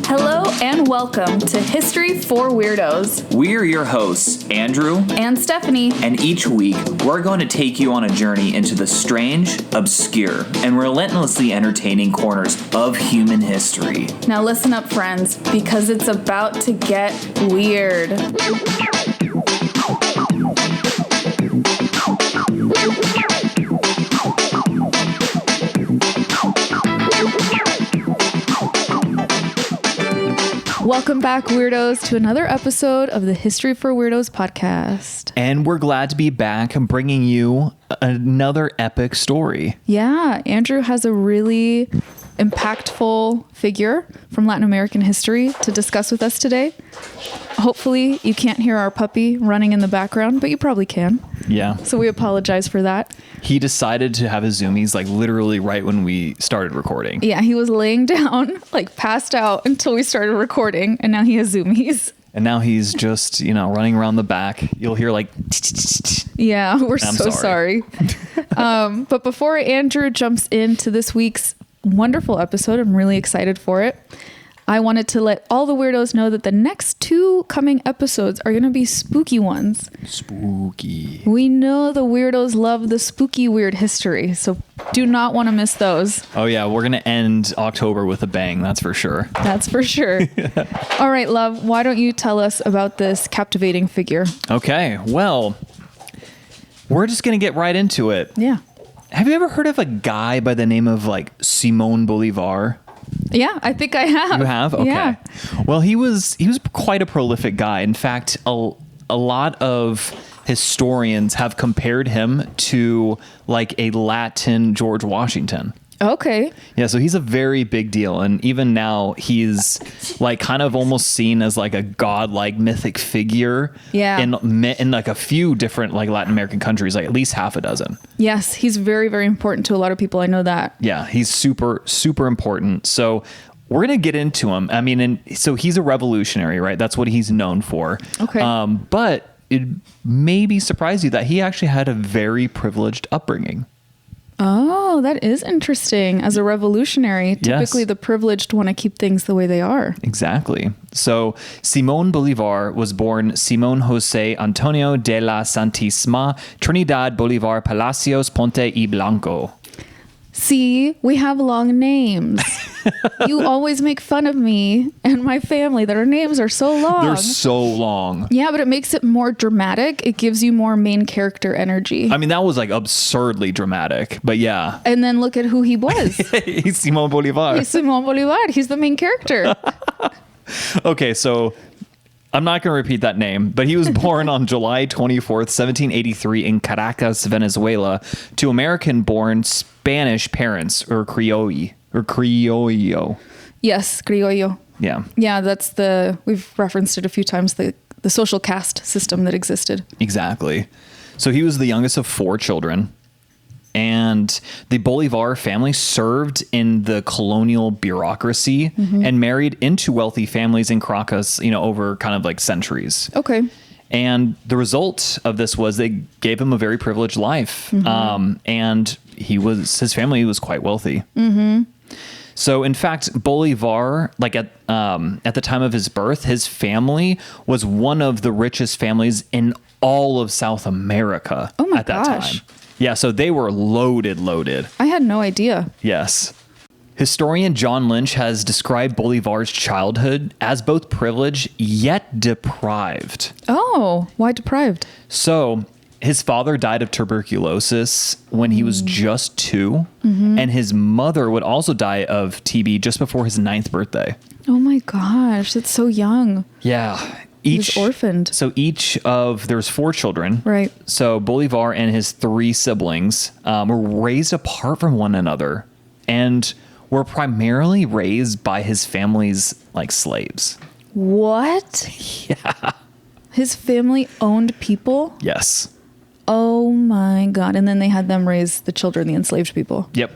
Hello and welcome to History for Weirdos. We're your hosts, Andrew and Stephanie. And each week, we're going to take you on a journey into the strange, obscure, and relentlessly entertaining corners of human history. Now listen up, friends, because it's about to get weird. Welcome back, weirdos, to another episode of the History for Weirdos podcast. And we're glad to be back and bringing you another epic story. Yeah, Andrew has a really impactful figure from Latin American history to discuss with us today. Hopefully you can't hear our puppy running in the background, but you probably can. Yeah. So we apologize for that. He decided to have his zoomies like literally right when we started recording. Yeah, he was laying down, like passed out until we started recording, and now he has zoomies. And now he's just, running around the back. You'll hear like... Yeah, we're so sorry. But before Andrew jumps into this week's wonderful episode, I'm really excited for it. I wanted to let all the weirdos know that the next two coming episodes are going to be spooky ones. Spooky. We know the weirdos love the spooky weird history, so do not want to miss those. Oh yeah, we're going to end October with a bang, that's for sure. That's for sure. All right, love, why don't you tell us about this captivating figure? Okay, well, we're just going to get right into it. Yeah. Have you ever heard of a guy by the name of Simón Bolívar? Yeah, I think I have. You have? Okay. Yeah. Well, he was quite a prolific guy. In fact, a lot of historians have compared him to like a Latin George Washington. Okay. Yeah, so he's a very big deal. And even now he's like kind of almost seen as like a godlike mythic figure. Yeah. In like a few different like Latin American countries, like at least half a dozen. Yes, he's very, very important to a lot of people. I know that. Yeah, he's super, super important. So we're going to get into him. I mean, and so he's a revolutionary, right? That's what he's known for. Okay. But it maybe surprise you that he actually had a very privileged upbringing. Oh, that is interesting. As a revolutionary, typically the privileged want to keep things the way they are. Exactly. So Simón Bolívar was born Simón José Antonio de la Santísima Trinidad Bolívar Palacios Ponte y Blanco. See, we have long names. You always make fun of me and my family that our names are so long. They're so long. Yeah, but it makes it more dramatic. It gives you more main character energy. I mean, that was like absurdly dramatic, but yeah. And then look at who he was. He's Simón Bolívar. He's Simón Bolívar. He's the main character. Okay, so I'm not going to repeat that name, but he was born on July 24th, 1783 in Caracas, Venezuela, to American-born Spanish parents, or Criollo. Yes, criollo. Yeah. Yeah, we've referenced it a few times, the social caste system that existed. Exactly. So he was the youngest of 4 children. And the Bolivar family served in the colonial bureaucracy and married into wealthy families in Caracas, over kind of like centuries. Okay. And the result of this was they gave him a very privileged life. And his family was quite wealthy. So in fact, Bolivar, like at the time of his birth, his family was one of the richest families in all of South America at that time. Yeah, so they were loaded. I had no idea. Yes. Historian John Lynch has described Bolivar's childhood as both privileged yet deprived. Oh, why deprived? So his father died of tuberculosis when he was just 2, and his mother would also die of TB just before his 9th birthday. Oh my gosh, that's so young. Yeah. He was orphaned. So there's 4 children. Right. So Bolivar and his 3 siblings were raised apart from one another and were primarily raised by his family's like slaves. What? Yeah. His family owned people? Yes. Oh my God. And then they had them raise the children, the enslaved people. Yep.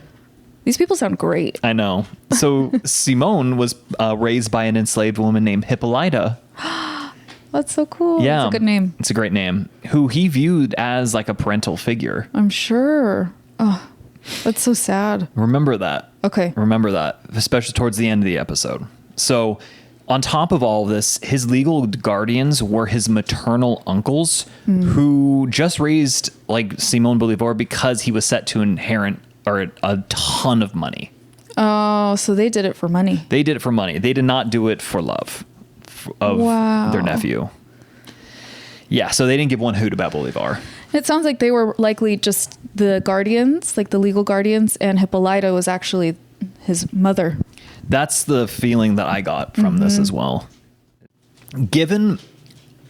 These people sound great. I know. So Simón was raised by an enslaved woman named Hippolyta. That's so cool. Yeah. It's a good name. It's a great name. Who he viewed as like a parental figure. I'm sure. Oh. That's so sad. Remember that. Okay. Remember that, especially towards the end of the episode. So on top of all of this, his legal guardians were his maternal uncles who just raised like Simón Bolívar because he was set to inherit a ton of money. Oh, so they did it for money. They did it for money. They did not do it for love of their nephew. Yeah, so they didn't give one hoot about Bolivar. It sounds like they were likely just the guardians, like the legal guardians, and Hippolyta was actually his mother. That's the feeling that I got from this as well. Given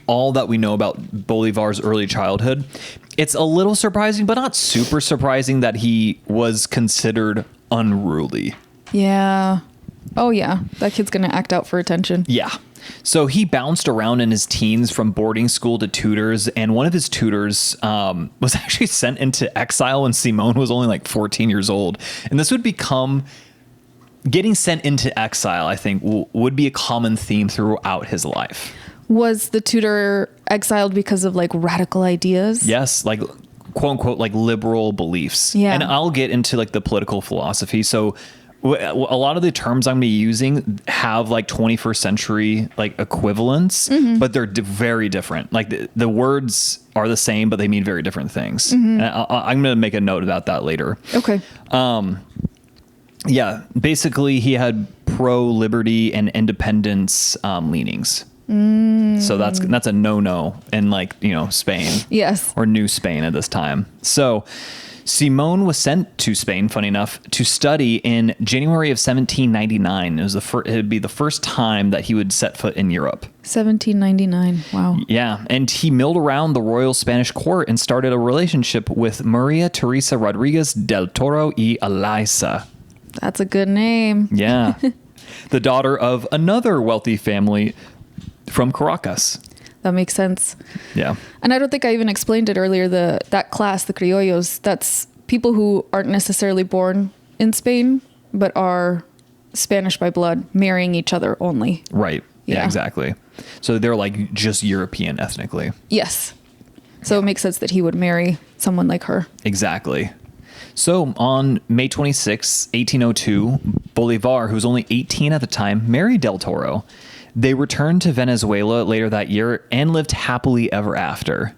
all that we know about Bolivar's early childhood, it's a little surprising, but not super surprising that he was considered unruly. Yeah. Oh, yeah. That kid's going to act out for attention. Yeah. So he bounced around in his teens from boarding school to tutors, and one of his tutors was actually sent into exile when Simón was only like 14 years old. And this would become... Getting sent into exile, I think, would be a common theme throughout his life. Was the tutor exiled because of like radical ideas? Yes, like quote unquote, like liberal beliefs. Yeah. And I'll get into like the political philosophy. So a lot of the terms I'm going to be using have like 21st century like equivalents, but they're very different. Like the words are the same, but they mean very different things. And I'm going to make a note about that later. Okay. Yeah, basically he had pro-liberty and independence leanings. So that's a no-no in like, Spain. Yes. Or New Spain at this time. So Simón was sent to Spain, funny enough, to study in January of 1799. It would be the first time that he would set foot in Europe. 1799. Wow. Yeah, and he milled around the Royal Spanish court and started a relationship with Maria Teresa Rodriguez del Toro y Eliza. That's a good name. Yeah. The daughter of another wealthy family from Caracas. That makes sense. Yeah. And I don't think I even explained it earlier. That class, the criollos, that's people who aren't necessarily born in Spain, but are Spanish by blood, marrying each other only. Right. Yeah, Yeah. exactly. So they're like just European ethnically. Yes. So it makes sense that he would marry someone like her. Exactly. So on May 26, 1802, Bolivar, who was only 18 at the time, married Del Toro. They returned to Venezuela later that year and lived happily ever after.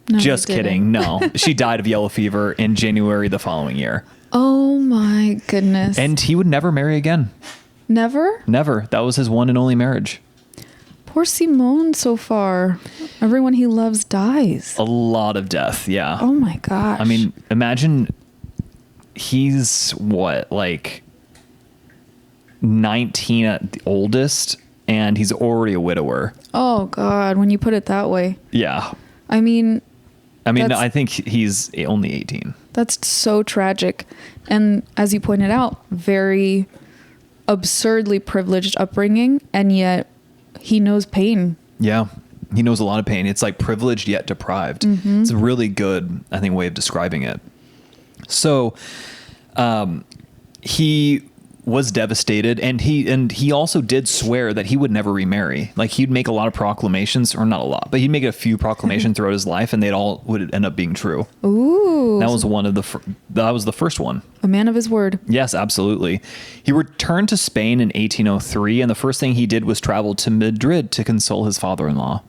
No, Just they didn't. kidding. No, she died of yellow fever in January the following year. Oh my goodness. And he would never marry again. Never? Never. That was his one and only marriage. Poor Simón so far. Everyone he loves dies. A lot of death. Yeah. Oh my gosh. I mean, imagine he's what, like 19 at the oldest, and he's already a widower. Oh God, when you put it that way. Yeah. I mean, I think he's only 18. that's so tragic. And as you pointed out, very absurdly privileged upbringing, and yet he knows pain. Yeah. He knows a lot of pain. It's like privileged yet deprived. It's a really good, I think, way of describing it. So he was devastated, and he also did swear that he would never remarry. Like, he'd make a lot of proclamations, or not a lot, but he'd make a few proclamations throughout his life, and they'd all would end up being true. Ooh. That was that was the first one. A man of his word. Yes, absolutely. He returned to Spain in 1803, and the first thing he did was travel to Madrid to console his father-in-law.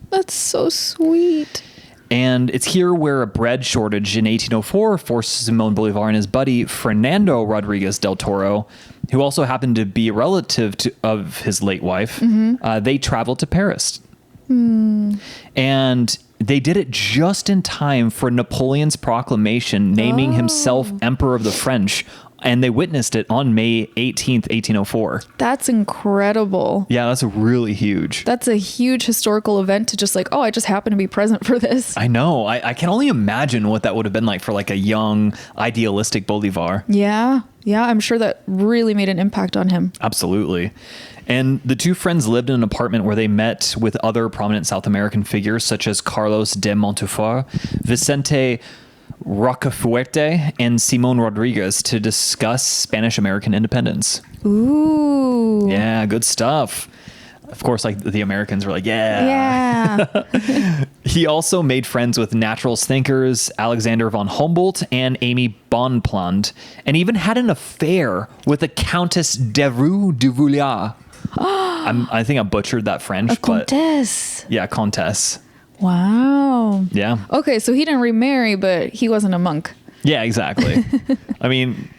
That's so sweet. And it's here where a bread shortage in 1804 forced Simón Bolívar and his buddy Fernando Rodriguez del Toro, who also happened to be a relative of his late wife, they traveled to Paris. And they did it just in time for Napoleon's proclamation naming himself Emperor of the French. And they witnessed it on May 18th, 1804. That's incredible. Yeah, that's really huge. That's a huge historical event to just like, oh, I just happen to be present for this. I know. I can only imagine what that would have been like for like a young, idealistic Bolivar. Yeah. Yeah. I'm sure that really made an impact on him. Absolutely. And the two friends lived in an apartment where they met with other prominent South American figures such as Carlos de Montufar, Vicente Rocafuerte, and Simón Rodriguez to discuss Spanish-American independence. Ooh. Yeah, good stuff. Of course, like the Americans were like, yeah. He also made friends with naturalist thinkers Alexander von Humboldt and Amy Bonpland, and even had an affair with the Countess de Roux de Vouliagh. I think I butchered that French. A comtesse. Yeah, comtesse. Wow. Yeah. Okay, so he didn't remarry, but he wasn't a monk. Yeah, exactly. I mean,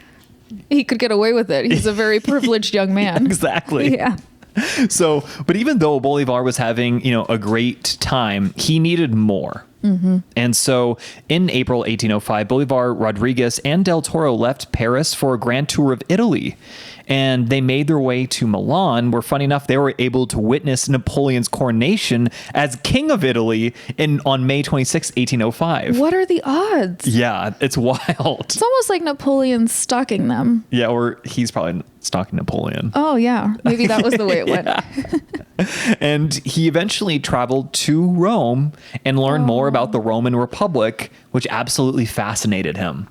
he could get away with it. He's a very privileged young man. Exactly. Yeah. So, but even though Bolivar was having, a great time, he needed more. And so in April 1805, Bolivar, Rodriguez, and Del Toro left Paris for a grand tour of Italy. And they made their way to Milan, where, funny enough, they were able to witness Napoleon's coronation as King of Italy on May 26, 1805. What are the odds? Yeah, it's wild. It's almost like Napoleon's stalking them. Yeah, or he's probably stalking Napoleon. Oh, yeah. Maybe that was the way it went. And he eventually traveled to Rome and learned more about the Roman Republic, which absolutely fascinated him.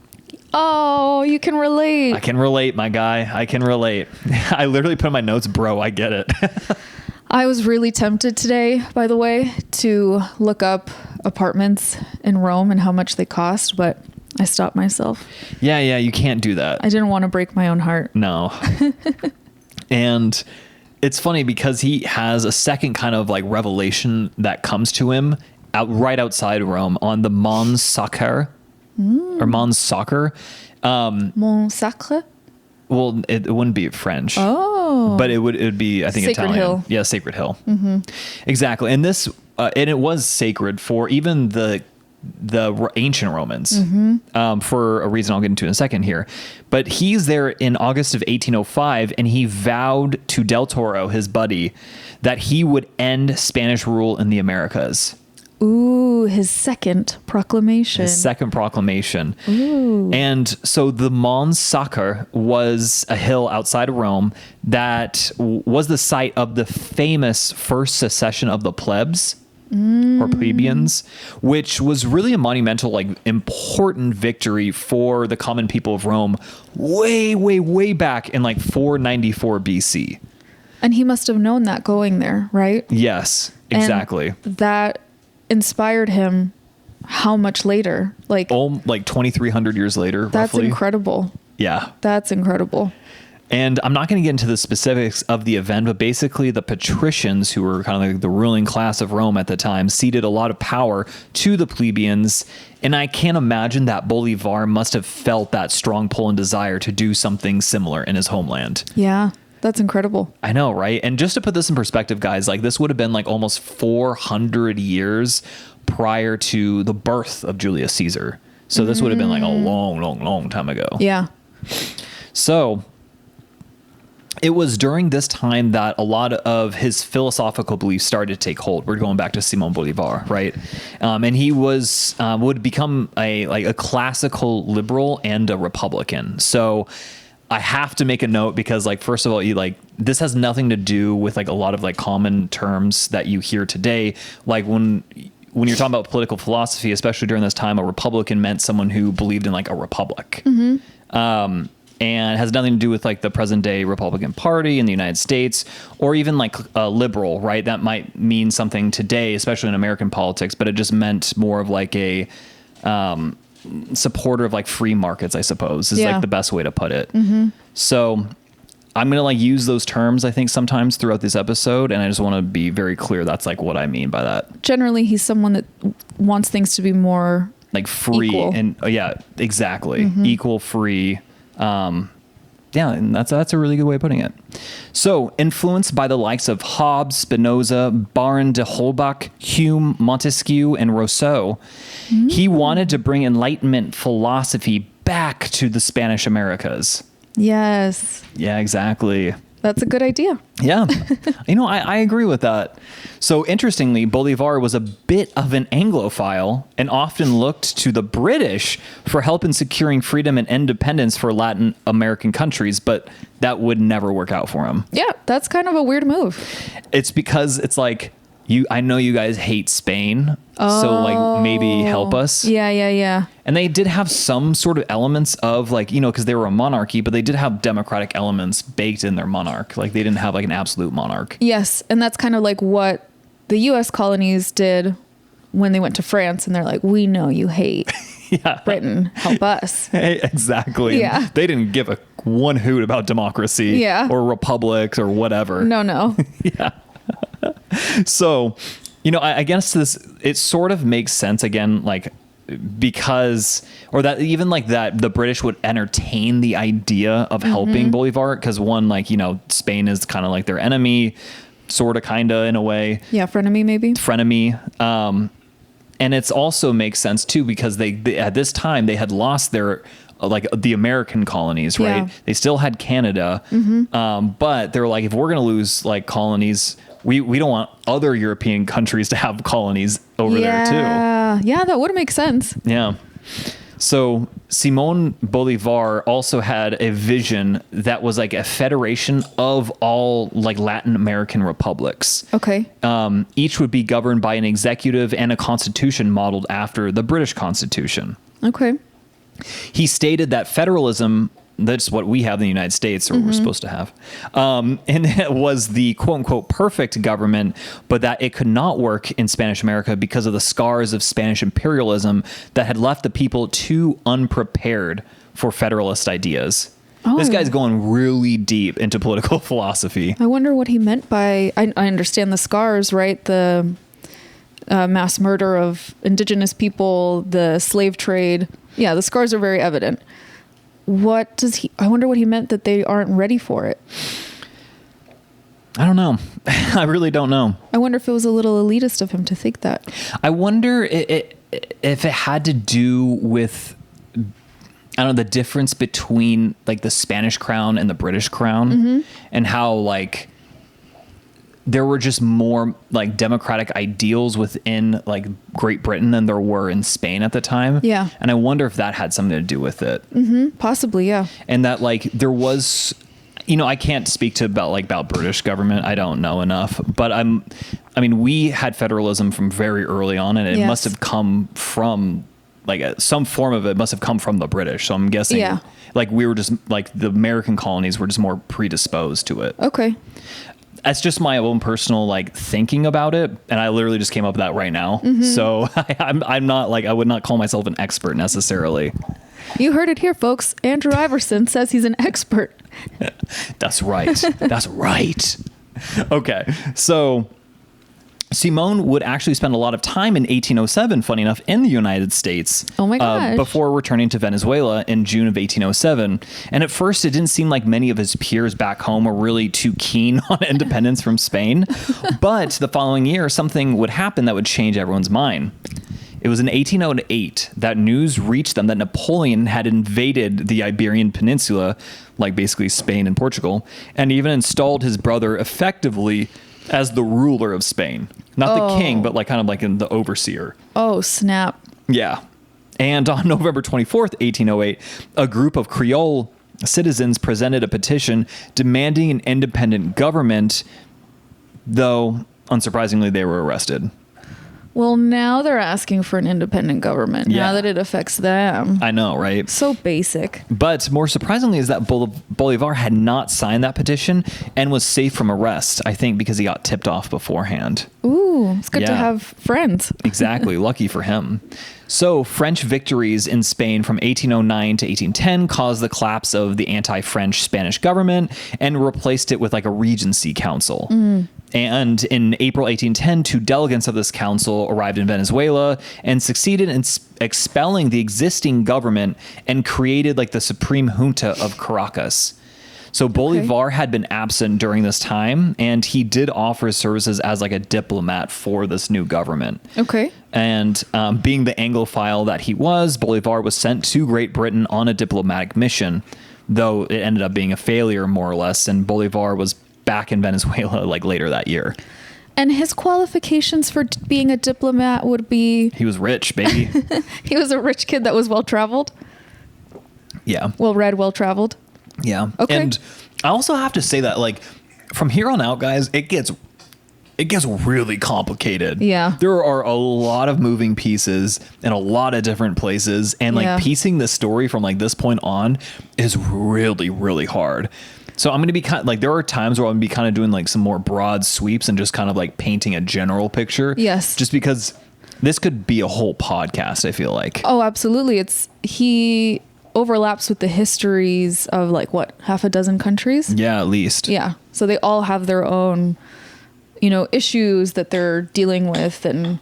Oh, you can relate. I can relate, my guy. I can relate. I literally put in my notes, bro, I get it. I was really tempted today, by the way, to look up apartments in Rome and how much they cost, but I stopped myself. Yeah, you can't do that. I didn't want to break my own heart. No. And it's funny because he has a second kind of like revelation that comes to him right outside Rome on the Mons Sacre. Or Mons Sacre. Mont Sacre? Well, it wouldn't be French. Oh. But it would be, I think, Sacred Italian. Hill. Yeah, Sacred Hill. Mm-hmm. Exactly. And this, and it was sacred for even the ancient Romans, for a reason I'll get into in a second here. But he's there in August of 1805, and he vowed to Del Toro, his buddy, that he would end Spanish rule in the Americas. Ooh, his second proclamation. Ooh. And so the Mons Sacre was a hill outside of Rome that was the site of the famous first secession of the plebs or plebeians, which was really a monumental, like, important victory for the common people of Rome way, way, way back in like 494 BC. And he must have known that going there, right? Yes, exactly. And that inspired him how much later? Like 2,300 years later, that's roughly. Incredible. Yeah. That's incredible. And I'm not going to get into the specifics of the event, but basically the patricians, who were kind of like the ruling class of Rome at the time, ceded a lot of power to the plebeians. And I can't imagine that Bolivar must have felt that strong pull and desire to do something similar in his homeland. Yeah. That's incredible. I know, right? And just to put this in perspective, guys, like this would have been like almost 400 years prior to the birth of Julius Caesar. So this would have been like a long, long, long time ago. Yeah. So it was during this time that a lot of his philosophical beliefs started to take hold. We're going back to Simón Bolívar, right? And he would become a classical liberal and a Republican. So I have to make a note because, like, first of all, this has nothing to do with like a lot of like common terms that you hear today. Like when you're talking about political philosophy, especially during this time, a Republican meant someone who believed in like a republic. And has nothing to do with like the present day Republican Party in the United States, or even like a liberal, right? That might mean something today, especially in American politics, but it just meant more of like a supporter of like free markets, I suppose, is like the best way to put it. So I'm going to like use those terms, I think, sometimes throughout this episode. And I just want to be very clear. That's like what I mean by that. Generally, he's someone that wants things to be more like free equal. And yeah, exactly. Equal, free. Yeah, and that's a really good way of putting it. So, influenced by the likes of Hobbes, Spinoza, Baron de Holbach, Hume, Montesquieu, and Rousseau, he wanted to bring Enlightenment philosophy back to the Spanish Americas. Yes. Yeah, exactly. That's a good idea. Yeah. I agree with that. So interestingly, Bolivar was a bit of an Anglophile and often looked to the British for help in securing freedom and independence for Latin American countries, but that would never work out for him. Yeah, that's kind of a weird move. It's because it's like, I know you guys hate Spain, so like maybe help us. Yeah. And they did have some sort of elements of like, because they were a monarchy, but they did have democratic elements baked in their monarch. Like they didn't have like an absolute monarch. Yes. And that's kind of like what the U.S. colonies did when they went to France, and they're like, we know you hate Britain. Help us. Hey, exactly. Yeah. They didn't give a one hoot about democracy or republics or whatever. No. Yeah. So, I guess it sort of makes sense again, like, because, or that even like that the British would entertain the idea of helping Bolivar, because one, like, Spain is kind of like their enemy, sort of, kind of, in a way. Yeah, frenemy maybe. Frenemy. And it's also makes sense too, because they at this time they had lost their like the American colonies, right? Yeah. They still had Canada, but they were like, if we're gonna lose like colonies, we don't want other European countries to have colonies over there too. Yeah, that would make sense. Yeah. So Simón Bolívar also had a vision that was like a federation of all like Latin American republics. Okay. Each would be governed by an executive and a constitution modeled after the British Constitution. Okay. He stated that federalism, that's what we have in the United States, or we're supposed to have, and it was the quote-unquote perfect government, but that it could not work in Spanish America because of the scars of Spanish imperialism that had left the people too unprepared for federalist ideas. Oh. This guy's going really deep into political philosophy. I wonder what he meant by, I understand the scars, right? The mass murder of indigenous people, the slave trade. Yeah, the scars are very evident. I wonder what he meant that they aren't ready for it. I don't know. I really don't know. I wonder if it was a little elitist of him to think that. I wonder if it had to do with, I don't know, the difference between like the Spanish crown and the British crown, and how like there were just more like democratic ideals within like Great Britain than there were in Spain at the time. Yeah. And I wonder if that had something to do with it. Possibly, yeah. And that like there was, I can't speak to about British government. I don't know enough, but we had federalism from very early on, and it must have come from like some form of it must have come from the British. So I'm guessing like we were just like the American colonies were just more predisposed to it. Okay. That's just my own personal like thinking about it, and I literally just came up with that right now. So I'm not like, I would not call myself an expert necessarily. You heard it here, folks. Andrew Iverson says he's an expert. That's right. That's right. Okay, so Simón would actually spend a lot of time in 1807, funny enough, in the United States. Oh my gosh. Before returning to Venezuela in June of 1807. And at first, it didn't seem like many of his peers back home were really too keen on independence from Spain. But the following year, something would happen that would change everyone's mind. It was in 1808 that news reached them that Napoleon had invaded the Iberian Peninsula, like basically Spain and Portugal, and even installed his brother effectively as the ruler of Spain. Not the king, but like kind of like in the overseer. Oh, snap. Yeah. And on November 24th, 1808, a group of Creole citizens presented a petition demanding an independent government, though, unsurprisingly, they were arrested. Well, now they're asking for an independent government, now that it affects them. I know, right? So basic. But more surprisingly is that Bolivar had not signed that petition and was safe from arrest, I think because he got tipped off beforehand. Ooh, it's good to have friends. Exactly. Lucky for him. So French victories in Spain from 1809 to 1810 caused the collapse of the anti-French Spanish government and replaced it with like a regency council. And in April 1810, 2 delegates of this council arrived in Venezuela and succeeded in expelling the existing government and created like the Supreme Junta of Caracas. So Bolivar had been absent during this time, and he did offer his services as like a diplomat for this new government. Okay. And being the Anglophile that he was, Bolivar was sent to Great Britain on a diplomatic mission, though it ended up being a failure more or less, and Bolivar was back in Venezuela like later that year. And his qualifications for being a diplomat would be... He was rich, baby. He was a rich kid that was well-traveled? Yeah. Well-read, well-traveled? Yeah. Okay. And I also have to say that, like, from here on out, guys, it gets it gets really complicated. Yeah. There are a lot of moving pieces in a lot of different places. And like piecing the story from like this point on is really, really hard. So I'm going to be kind of like, there are times where I'm going to be kind of doing like some more broad sweeps and just kind of like painting a general picture. Yes. Just because this could be a whole podcast, I feel like. Oh, absolutely. He overlaps with the histories of like what, half a dozen countries? Yeah, at least. Yeah. So they all have their own, issues that they're dealing with. And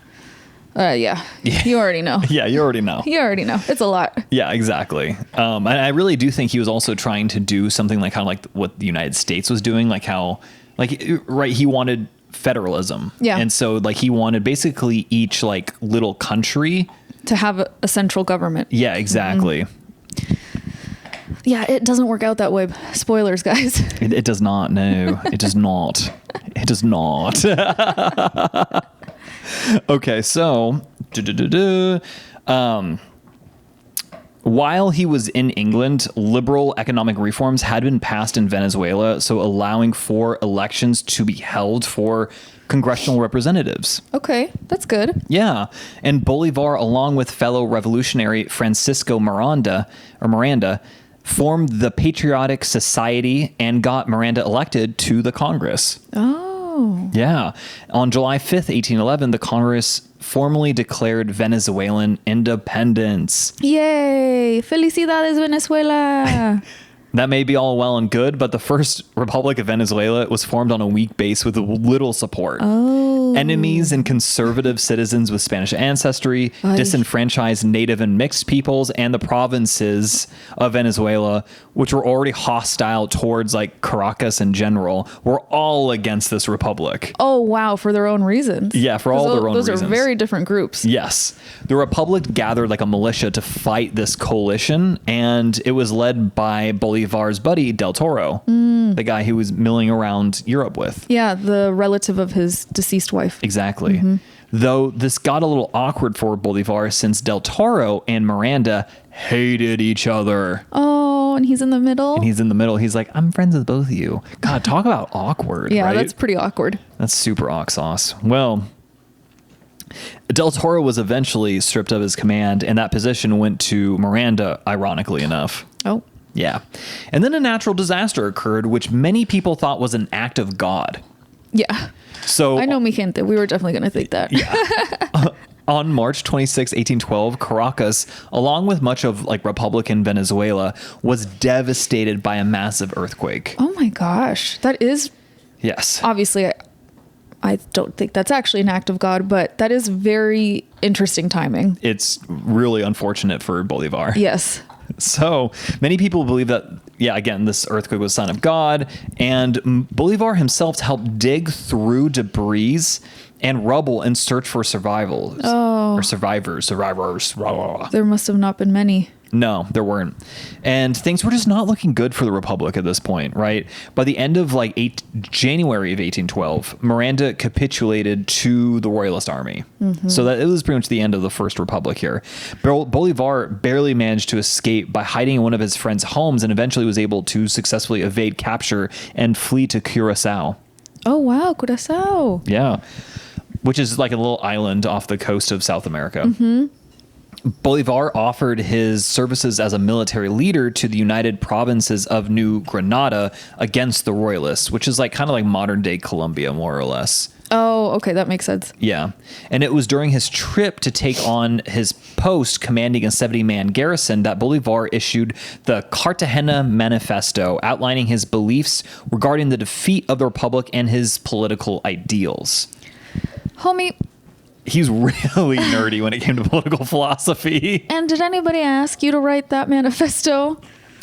you already know. Yeah, you already know. You already know. It's a lot. Yeah, exactly. And I really do think he was also trying to do something like kind of like what the United States was doing, like how, like, right, he wanted federalism. Yeah. And so like he wanted basically each like little country to have a central government. Yeah, exactly. Mm-hmm. Yeah, it doesn't work out that way. Spoilers, guys. It does not. No, it does not. It does not. Okay, so while he was in England, liberal economic reforms had been passed in Venezuela, so allowing for elections to be held for congressional representatives. Okay, that's good. Yeah, and Bolivar, along with fellow revolutionary Francisco Miranda, formed the Patriotic Society and got Miranda elected to the Congress. Oh. Yeah. On July 5th, 1811, the Congress formally declared Venezuelan independence. Yay! Felicidades, Venezuela! That may be all well and good, but the first Republic of Venezuela was formed on a weak base with little support. Oh. Enemies and conservative citizens with Spanish ancestry, disenfranchised native and mixed peoples, and the provinces of Venezuela, which were already hostile towards like Caracas in general, were all against this republic. Oh, wow. For their own reasons. Yeah, for all their own reasons. Those are very different groups. Yes. The republic gathered like a militia to fight this coalition, and it was led by Bolivar's buddy, Del Toro, the guy he was milling around Europe with. Yeah, the relative of his deceased wife. Exactly. Mm-hmm. Though this got a little awkward for Bolivar since Del Toro and Miranda hated each other. Oh, and he's in the middle? He's like, I'm friends with both of you. God, talk about awkward, yeah, right? That's pretty awkward. That's super awk sauce. Well, Del Toro was eventually stripped of his command, and that position went to Miranda, ironically enough. Oh. Yeah. And then a natural disaster occurred, which many people thought was an act of God. Yeah. So I know mi gente. We were definitely going to think that. Yeah. On March 26, 1812, Caracas, along with much of like Republican Venezuela, was devastated by a massive earthquake. Oh my gosh. That is... Yes. Obviously, I don't think that's actually an act of God, but that is very interesting timing. It's really unfortunate for Bolivar. Yes. So many people believe that, yeah, again, this earthquake was a sign of God, and Bolivar himself helped dig through debris and rubble in search for survivors. Survivors. There must have not been many. No, there weren't. And things were just not looking good for the Republic at this point, right? By the end of like January of 1812, Miranda capitulated to the Royalist army. Mm-hmm. So that it was pretty much the end of the First Republic here. Bolivar barely managed to escape by hiding in one of his friends' homes and eventually was able to successfully evade capture and flee to Curacao. Oh, wow. Curacao. Yeah. Which is like a little island off the coast of South America. Mm-hmm. Bolivar offered his services as a military leader to the United Provinces of New Granada against the Royalists, which is like kind of like modern day Colombia, more or less. Oh, okay. That makes sense. Yeah. And it was during his trip to take on his post commanding a 70-man garrison that Bolivar issued the Cartagena Manifesto, outlining his beliefs regarding the defeat of the Republic and his political ideals. Homie, he's really nerdy when it came to political philosophy. And did anybody ask you to write that manifesto?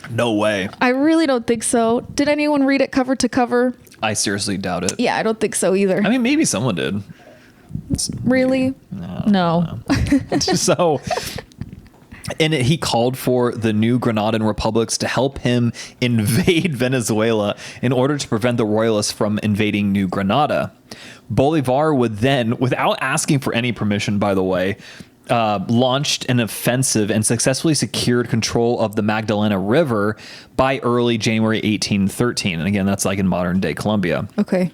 No way. I really don't think so. Did anyone read it cover to cover? I seriously doubt it. Yeah, I don't think so either. I mean, maybe someone did. Really? No. So, he called for the new Granadan republics to help him invade Venezuela in order to prevent the Royalists from invading New Granada. Bolivar would then, without asking for any permission, by the way, launched an offensive and successfully secured control of the Magdalena River by early January 1813. And again, that's like in modern day Colombia. Okay.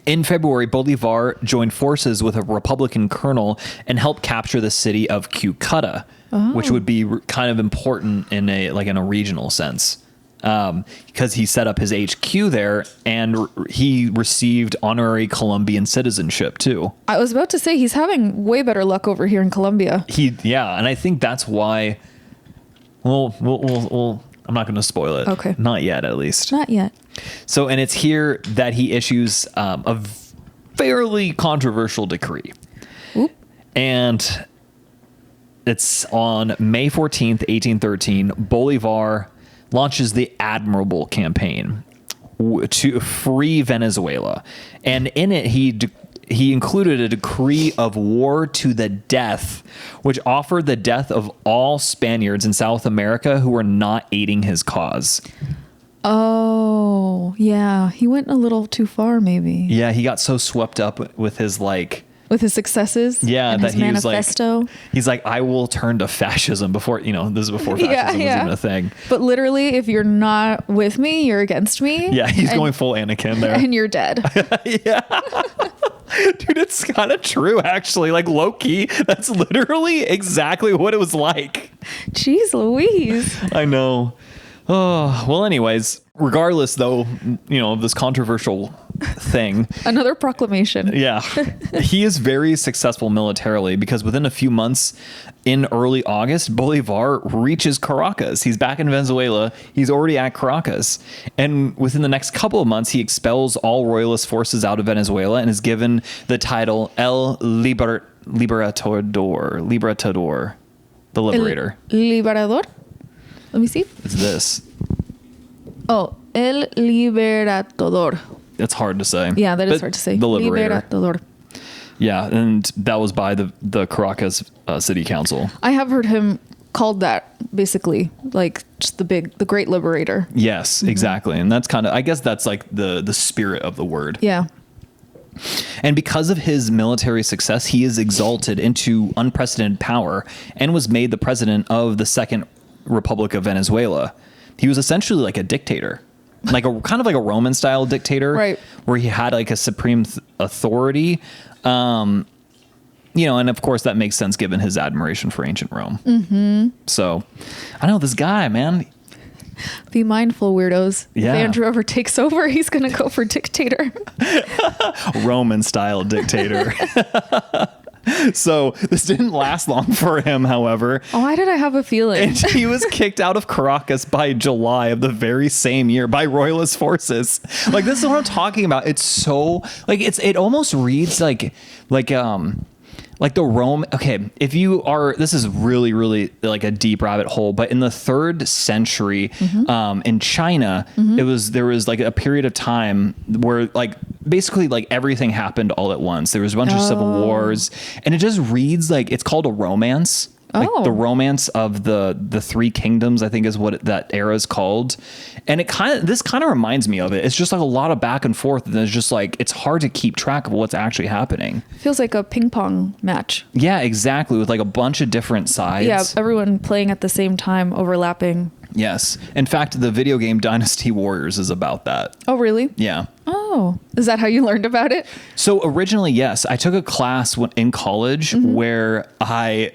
In February, Bolivar joined forces with a Republican colonel and helped capture the city of Cucuta, which would be kind of important in a regional sense. Because he set up his HQ there, and he received honorary Colombian citizenship too. I was about to say he's having way better luck over here in Colombia. And I think that's why. Well, I'm not going to spoil it. Okay, not yet, at least. Not yet. So, and it's here that he issues a fairly controversial decree. Oop. And it's on May 14th, 1813, Bolivar launches the Admirable Campaign to free Venezuela. And in it, he included a decree of war to the death, which offered the death of all Spaniards in South America who were not aiding his cause. Oh, yeah. He went a little too far, maybe. Yeah, he got so swept up with his with his successes. Yeah, and that his he manifesto. He's like, I will turn to fascism before, this is before fascism was even a thing. But literally, if you're not with me, you're against me. Yeah, he's going full Anakin there. And you're dead. Yeah. Dude, it's kind of true, actually. Like, low-key, that's literally exactly what it was like. Jeez Louise. I know. Oh, well, anyways, regardless, though, of this controversial thing. Another proclamation. Yeah. He is very successful militarily because within a few months in early August, Bolivar reaches Caracas. He's back in Venezuela. He's already at Caracas. And within the next couple of months, he expels all royalist forces out of Venezuela and is given the title Liberatador, the liberator. Liberador? Let me see. It's this. Oh, El Liberatador. It's hard to say. Yeah, that is hard to say. The liberator. Liberatador. Yeah, and that was by the Caracas City Council. I have heard him called that, basically, like just the great liberator. Yes, exactly. And that's kind of, I guess that's like the spirit of the word. Yeah. And because of his military success, he is exalted into unprecedented power and was made the president of the Second Republic of Venezuela. He was essentially like a dictator, like a kind of like a Roman style dictator, right? Where he had like a supreme authority, and of course that makes sense given his admiration for ancient Rome. Mm-hmm. So, I know this guy, man. Be mindful, weirdos. Yeah. If Andrew ever takes over, he's gonna go for dictator. Roman style dictator. So this didn't last long for him, however. Oh, why did I have a feeling? And he was kicked out of Caracas by July of the very same year by royalist forces. Like, this is what I'm talking about. It's so like it almost reads like the Rome. Okay, if you are, this is really, really like a deep rabbit hole, but in the 3rd century, in China, there was like a period of time where like basically like everything happened all at once. There was a bunch of civil wars, and it just reads like it's called a romance. Like the romance of the 3 kingdoms, I think is what that era is called. And this kind of reminds me of it. It's just like a lot of back and forth. And it's just like, it's hard to keep track of what's actually happening. Feels like a ping pong match. Yeah, exactly. With like a bunch of different sides. Yeah, everyone playing at the same time, overlapping. Yes. In fact, the video game Dynasty Warriors is about that. Oh, really? Yeah. Oh, is that how you learned about it? So originally, yes. I took a class in college where I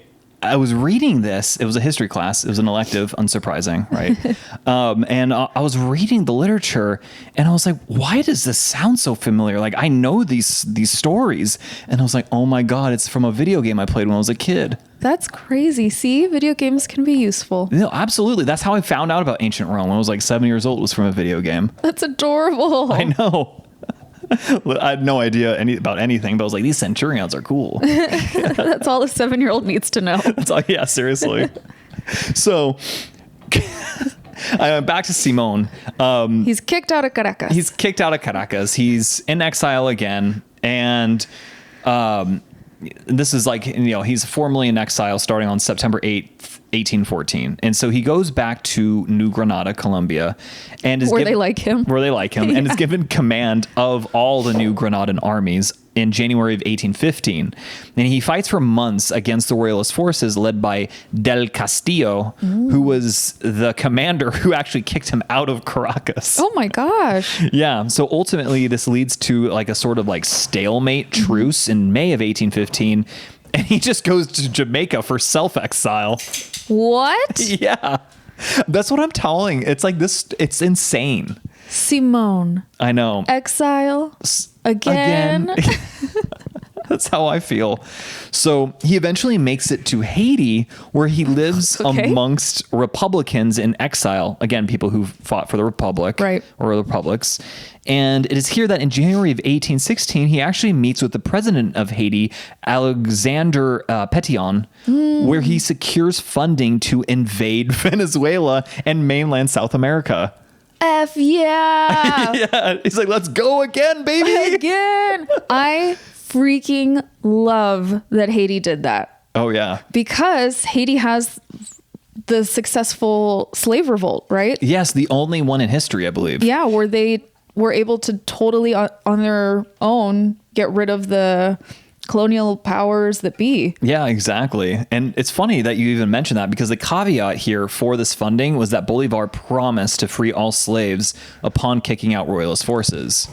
was reading this. It was a history class. It was an elective, unsurprising, right? And I was reading the literature, and I was like, "Why does this sound so familiar? Like, I know these stories." And I was like, "Oh my god, it's from a video game I played when I was a kid." That's crazy. See, video games can be useful. No, absolutely. That's how I found out about ancient Rome when I was like 7 years old. It was from a video game. That's adorable. I know. I had no idea about anything, but I was like, these centurions are cool. That's all a 7-year-old needs to know. That's all. Yeah, seriously. So back to Simón. He's kicked out of Caracas. He's in exile again. And this is like, he's formally in exile starting on September 8th, 1814. And so he goes back to New Granada, Colombia, and is where they like him, and is given command of all the New Granadan armies in January of 1815. And he fights for months against the royalist forces led by Del Castillo, who was the commander who actually kicked him out of Caracas. Oh my gosh. Yeah. So ultimately this leads to like a sort of like stalemate truce in May of 1815. And he just goes to Jamaica for self-exile. What? Yeah. That's what I'm telling. It's like this. It's insane. Simón. I know. Exile. Again. That's how I feel. So he eventually makes it to Haiti, where he lives amongst Republicans in exile. Again, people who fought for the Republic, right, or the republics. And it is here that in January of 1816, he actually meets with the president of Haiti, Alexander Pétion, where he secures funding to invade Venezuela and mainland South America. F yeah. Yeah. He's like, let's go again, baby. Again. I freaking love that Haiti did that. Oh, yeah. Because Haiti has the successful slave revolt, right? Yes, the only one in history, I believe. Yeah, where they were able to totally on their own get rid of the colonial powers that be. Yeah, exactly. And it's funny that you even mentioned that, because the caveat here for this funding was that Bolivar promised to free all slaves upon kicking out royalist forces.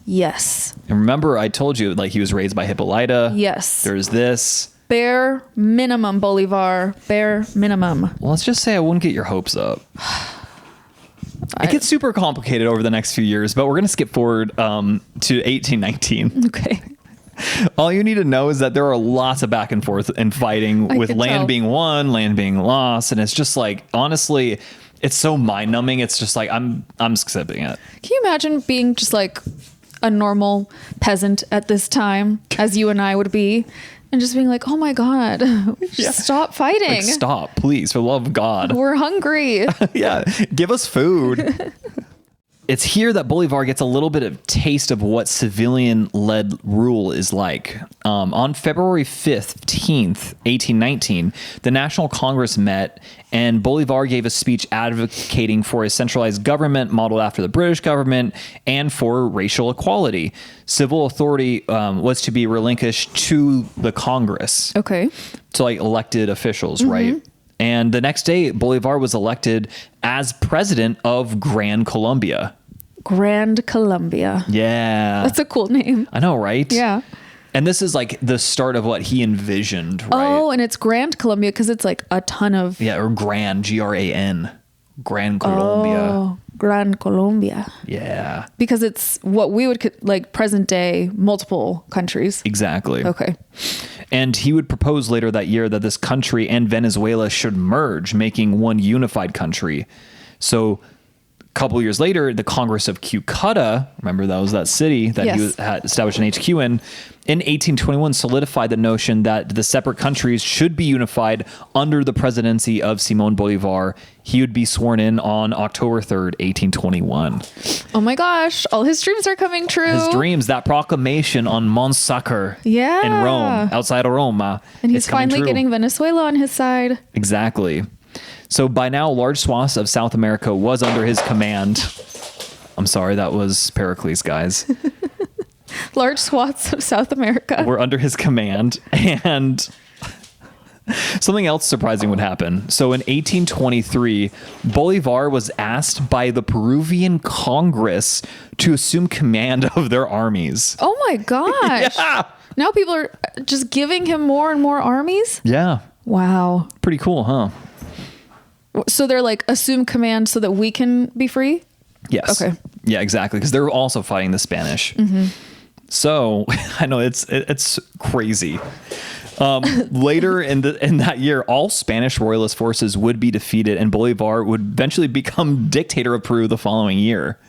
Yes. And remember, I told you, like, he was raised by Hippolyta. Yes. There's this. Bare minimum, Bolivar. Bare minimum. Well, let's just say I wouldn't get your hopes up. It gets super complicated over the next few years, but we're going to skip forward to 1819. Okay. All you need to know is that there are lots of back and forth and fighting with land being won, land being lost. And it's just like, honestly, it's so mind numbing. It's just like, I'm skipping it. Can you imagine being just like a normal peasant at this time, as you and I would be, and just being like, oh my God, stop fighting. Like, stop, please, for the love of God. We're hungry. Yeah, give us food. It's here that Bolivar gets a little bit of taste of what civilian-led rule is like. On February 15th, 1819, the National Congress met, and Bolivar gave a speech advocating for a centralized government modeled after the British government and for racial equality. Civil authority was to be relinquished to the Congress. Okay. So like elected officials, right? And the next day, Bolivar was elected as president of Gran Colombia. Grand Colombia. Yeah. That's a cool name. I know, right? Yeah. And this is like the start of what he envisioned, right? Oh, and it's Grand Colombia because it's like a ton of... Yeah, or Gran, G-R-A-N. Gran Colombia. Oh, Gran Colombia. Yeah. Because it's what we would like present day multiple countries. Exactly. Okay. And he would propose later that year that this country and Venezuela should merge, making one unified country. So a couple years later, the Congress of Calcutta, remember that was that city that he had established an HQ in 1821 solidified the notion that the separate countries should be unified under the presidency of Simón Bolívar. He would be sworn in on October 3rd, 1821. Oh my gosh, all his dreams are coming true. His dreams, that proclamation on Mont Sacre in Rome, outside of Roma. And he's finally getting Venezuela on his side. Exactly. So by now, large swaths of South America was under his command. I'm sorry, that was Pericles, guys. Large swaths of South America were under his command, and something else surprising would happen. So in 1823, Bolivar was asked by the Peruvian Congress to assume command of their armies. Oh my gosh. Yeah. Now people are just giving him more and more armies? Yeah. Wow. Pretty cool, huh? So they're like, assume command so that we can be free? Yes. Okay. Yeah, exactly. Because they're also fighting the Spanish. Mm-hmm. So I know it's crazy. Later in that year, all Spanish royalist forces would be defeated, and Bolivar would eventually become dictator of Peru the following year.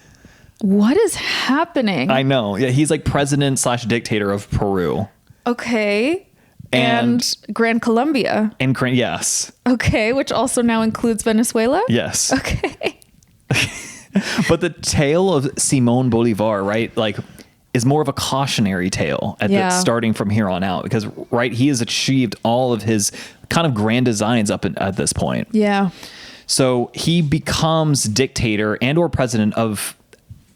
What is happening? I know. Yeah, he's like president / dictator of Peru. Okay. And Gran Colombia. And yes. Okay, which also now includes Venezuela? Yes. Okay. But the tale of Simón Bolívar, right, like, is more of a cautionary tale starting from here on out, because, right, he has achieved all of his kind of grand designs at this point. Yeah. So he becomes dictator and or president of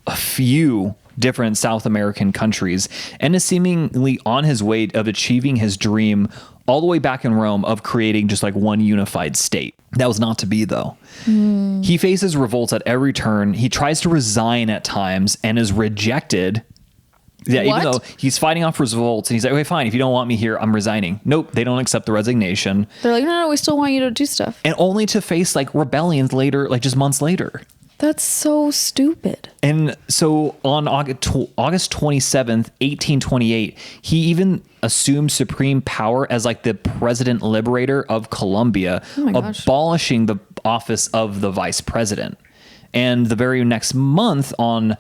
a few different South American countries and is seemingly on his way of achieving his dream all the way back in Rome of creating just like one unified state. That was not to be, though. He faces revolts at every turn. He tries to resign at times and is rejected. Yeah, What? even though he's fighting off revolts and he's like, okay, fine. If you don't want me here, I'm resigning. Nope, they don't accept the resignation. They're like, no, we still want you to do stuff. And only to face like rebellions later, like just months later. That's so stupid. And so on August 27th, 1828, he even assumed supreme power as like the president liberator of Colombia, abolishing the office of the vice president. And the very next month, on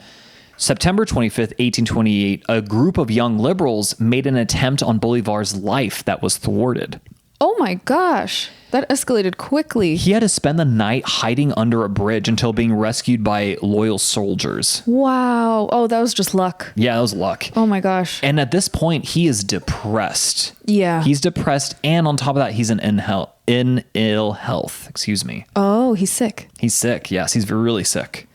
September 25th, 1828, a group of young liberals made an attempt on Bolivar's life that was thwarted. Oh my gosh. That escalated quickly. He had to spend the night hiding under a bridge until being rescued by loyal soldiers. Wow. Oh, that was just luck. Yeah, that was luck. Oh my gosh. And at this point, he is depressed. Yeah. He's depressed, and on top of that, he's in ill health. Excuse me. Oh, he's sick. He's sick. Yes, he's really sick.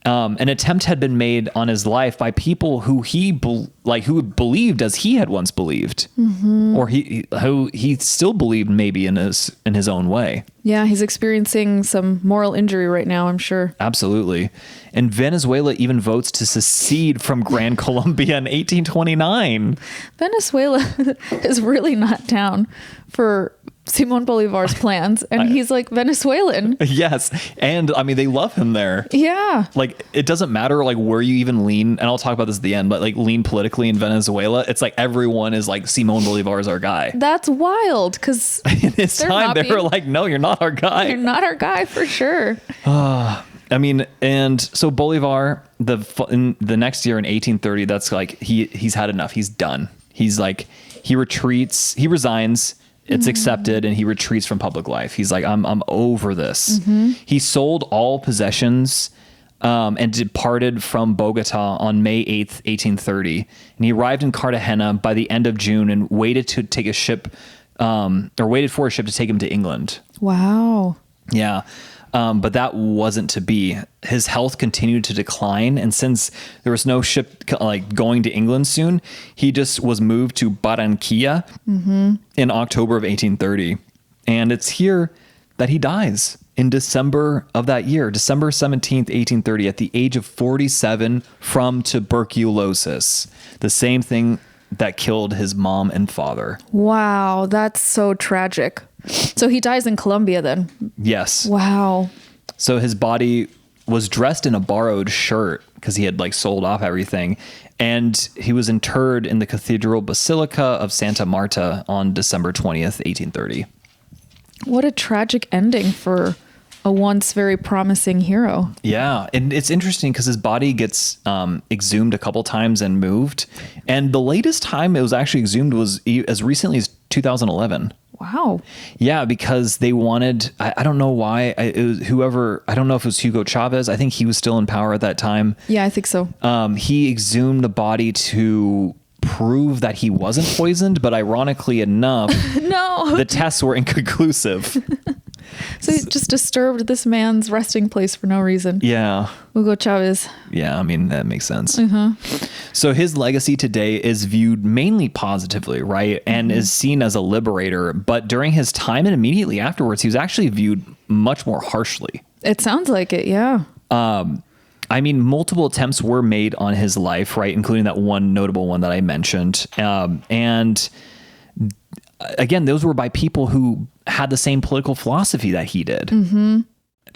An attempt had been made on his life by people who who believed as he had once believed, or who he still believed maybe in his own way. Yeah, he's experiencing some moral injury right now, I'm sure. Absolutely. And Venezuela even votes to secede from Gran Colombia in 1829. Venezuela is really not down for Simón Bolivar's plans, and he's like Venezuelan. Yes. And I mean, they love him there. Yeah. Like, it doesn't matter like where you even lean, and I'll talk about this at the end, but like lean politically in Venezuela, it's like everyone is like, Simón Bolivar is our guy. That's wild, because in his time they were like, no, you're not our guy. You're not our guy for sure. I mean, and so Bolivar, in the next year in 1830, that's like he's had enough. He's done. He's like, he retreats, he resigns. It's accepted, and he retreats from public life. He's like, I'm over this. He sold all possessions and departed from Bogota on May 8th, 1830. And he arrived in Cartagena by the end of June and waited for a ship to take him to England. Wow. Yeah. But that wasn't to be. His health continued to decline, and since there was no ship like going to England soon, he just was moved to Barranquilla in October of 1830. And it's here that he dies in December of that year, December 17th, 1830, at the age of 47 from tuberculosis, the same thing that killed his mom and father. Wow, that's so tragic. So he dies in Colombia then? Yes. Wow. So his body was dressed in a borrowed shirt because he had like sold off everything. And he was interred in the Cathedral Basilica of Santa Marta on December 20th, 1830. What a tragic ending for a once very promising hero. Yeah. And it's interesting because his body gets exhumed a couple times and moved. And the latest time it was actually exhumed was as recently as 2011. Wow. Yeah, because they wanted, I don't know why, I don't know if it was Hugo Chavez. I think he was still in power at that time. Yeah, I think so. He exhumed the body to prove that he wasn't poisoned, but ironically enough, no, the tests were inconclusive. So he just disturbed this man's resting place for no reason. Yeah. Hugo Chavez. Yeah, I mean, that makes sense. So his legacy today is viewed mainly positively, right? And is seen as a liberator. But during his time and immediately afterwards, he was actually viewed much more harshly. It sounds like it, yeah. I mean, multiple attempts were made on his life, right? Including that one notable one that I mentioned. And again, those were by people who had the same political philosophy that he did.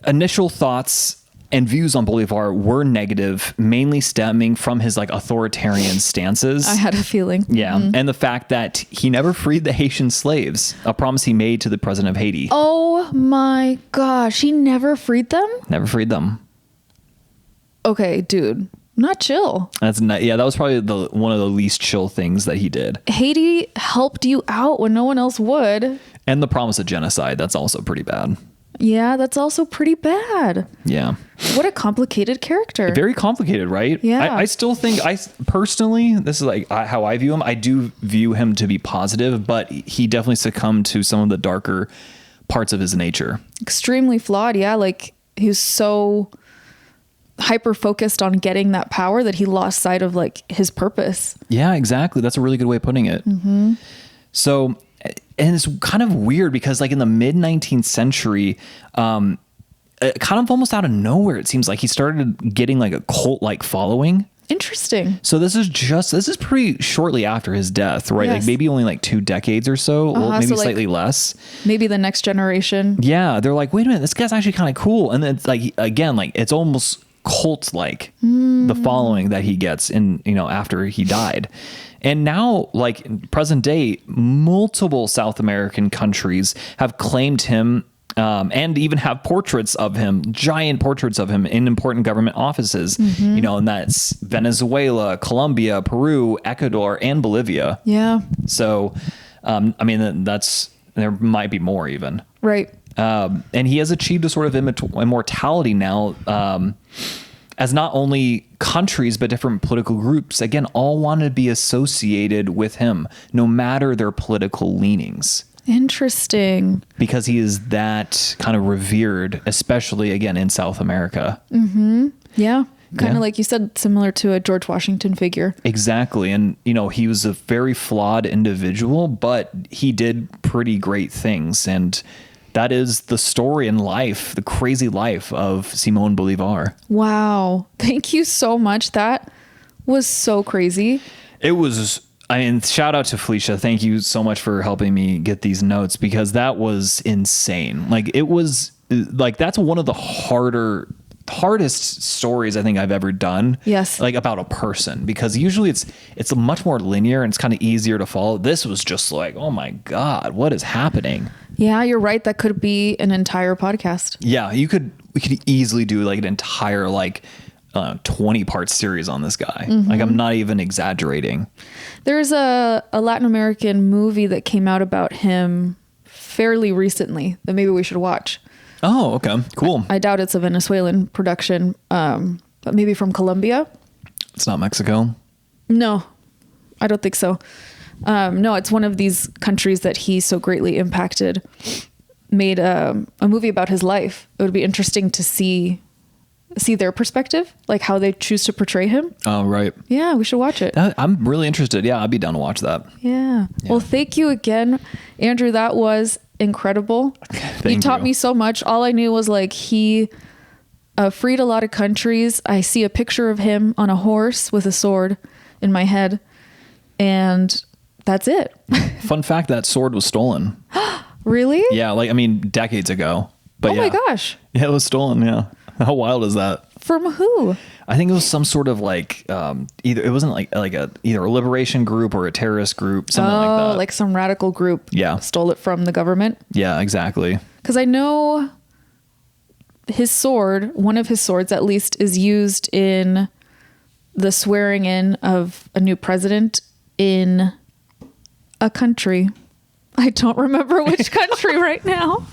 Initial thoughts and views on Bolivar were negative, mainly stemming from his like authoritarian stances. I had a feeling. Yeah. And the fact that he never freed the Haitian slaves, a promise he made to the president of Haiti. Oh my gosh. He never freed them? Never freed them. Okay, dude. Not chill. That's not, yeah, that was probably one of the least chill things that he did. Haiti helped you out when no one else would. And the promise of genocide, that's also pretty bad. Yeah, that's also pretty bad. Yeah. What a complicated character. Very complicated, right? Yeah. I still think, personally, this is like how I view him. I do view him to be positive, but he definitely succumbed to some of the darker parts of his nature. Extremely flawed. Yeah. Like he was so hyper focused on getting that power that he lost sight of like his purpose. Yeah, exactly. That's a really good way of putting it. Mm-hmm. So, and it's kind of weird because like in the mid 19th century, kind of almost out of nowhere, it seems like he started getting like a cult like following. Interesting. So this is pretty shortly after his death, right? Yes. Like maybe only like 2 decades or so, maybe so slightly less. Maybe the next generation. Yeah. They're like, wait a minute, this guy's actually kind of cool. And then it's like, again, like it's almost cult like the following that he gets in, after he died. And now, like in present day, multiple South American countries have claimed him and even have portraits of him, giant portraits of him in important government offices, and that's Venezuela, Colombia, Peru, Ecuador, and Bolivia. Yeah. So, there might be more even. Right. And he has achieved a sort of immortality now, as not only countries, but different political groups, again, all want to be associated with him, no matter their political leanings. Interesting. Because he is that kind of revered, especially, again, in South America. Mm-hmm. Yeah. Kind of like you said, similar to a George Washington figure. Exactly. And, he was a very flawed individual, but he did pretty great things. And that is the story and life, the crazy life of Simón Bolívar. Wow. Thank you so much. That was so crazy. It was, shout out to Felicia. Thank you so much for helping me get these notes because that was insane. Like it was like, that's one of the hardest stories I think I've ever done. Yes. Like about a person, because usually it's much more linear and it's kind of easier to follow. This was just like, oh my God, what is happening? Yeah, you're right. That could be an entire podcast. Yeah, we could easily do like an entire 20-part series on this guy. Mm-hmm. Like I'm not even exaggerating. There's a Latin American movie that came out about him fairly recently that maybe we should watch. Oh, okay. Cool. I doubt it's a Venezuelan production, but maybe from Colombia. It's not Mexico? No, I don't think so. No, it's one of these countries that he so greatly impacted, made a movie about his life. It would be interesting to see their perspective, like how they choose to portray him. Oh, right. Yeah, we should watch it. I'm really interested. Yeah, I'd be down to watch that. Yeah. Well, thank you again, Andrew. That was incredible. You taught me so much. All I knew was like he freed a lot of countries. I see a picture of him on a horse with a sword in my head, and that's it. Fun fact, that sword was stolen. Really? Yeah, decades ago. But my gosh. Yeah, it was stolen, yeah. How wild is that? From who? I think it was some sort of either it wasn't either a liberation group or a terrorist group, something like that. Like some radical group. Yeah. Stole it from the government. Yeah, exactly. Because I know his sword, one of his swords at least, is used in the swearing in of a new president in a country. I don't remember which country right now.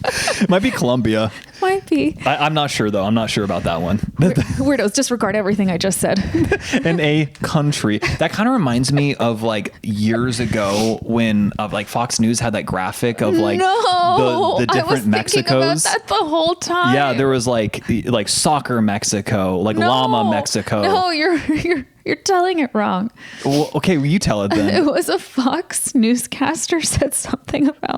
It might be Colombia. Might be. I'm not sure though. I'm not sure about that one. Weirdos, disregard everything I just said. In a country. That kind of reminds me of years ago when Fox News had that graphic of the different Mexicos. I was thinking about that the whole time. Yeah, there was like soccer Mexico, llama Mexico. No, you're telling it wrong. Well, okay, you tell it then. It was a Fox newscaster said something about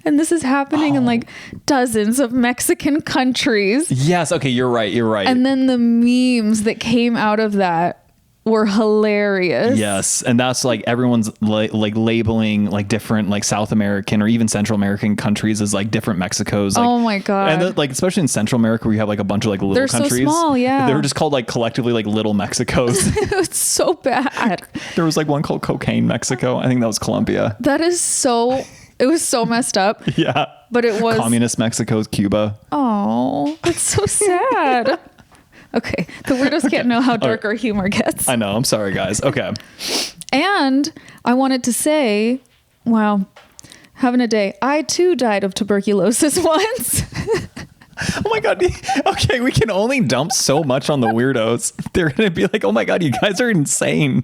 and this is happening in dozens of Mexican countries. Yes, okay, you're right. And then the memes that came out of that were hilarious. Yes, and that's everyone's labeling different South American or even Central American countries as different Mexicos. Oh my God. And especially in Central America where you have a bunch of little They're countries. So small, yeah. They were just called collectively little Mexicos. It was so bad. There was one called Cocaine Mexico. I think that was Colombia. It was so messed up. Yeah. But it was Communist Mexico's Cuba. Oh, that's so sad. Okay, the weirdos can't know how dark our humor gets. I know. I'm sorry, guys. Okay. And I wanted to say, wow, Having a day. I too died of tuberculosis once. Oh my God. Okay, we can only dump so much on the weirdos. They're going to be like, oh my God, you guys are insane.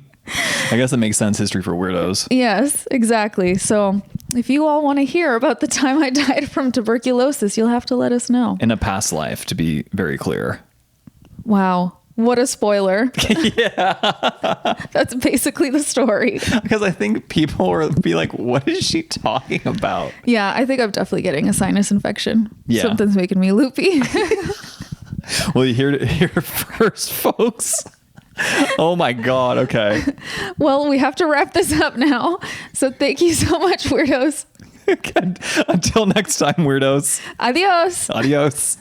I guess it makes sense. History for weirdos. Yes, exactly. So if you all want to hear about the time I died from tuberculosis, you'll have to let us know. In a past life, to be very clear. Wow. What a spoiler. Yeah. That's basically the story. Because I think people will be like, what is she talking about? Yeah, I think I'm definitely getting a sinus infection. Yeah. Something's making me loopy. Well, you hear it here first, folks. Oh my God. Okay. Well, we have to wrap this up now. So thank you so much, weirdos. Until next time, weirdos. Adios. Adios.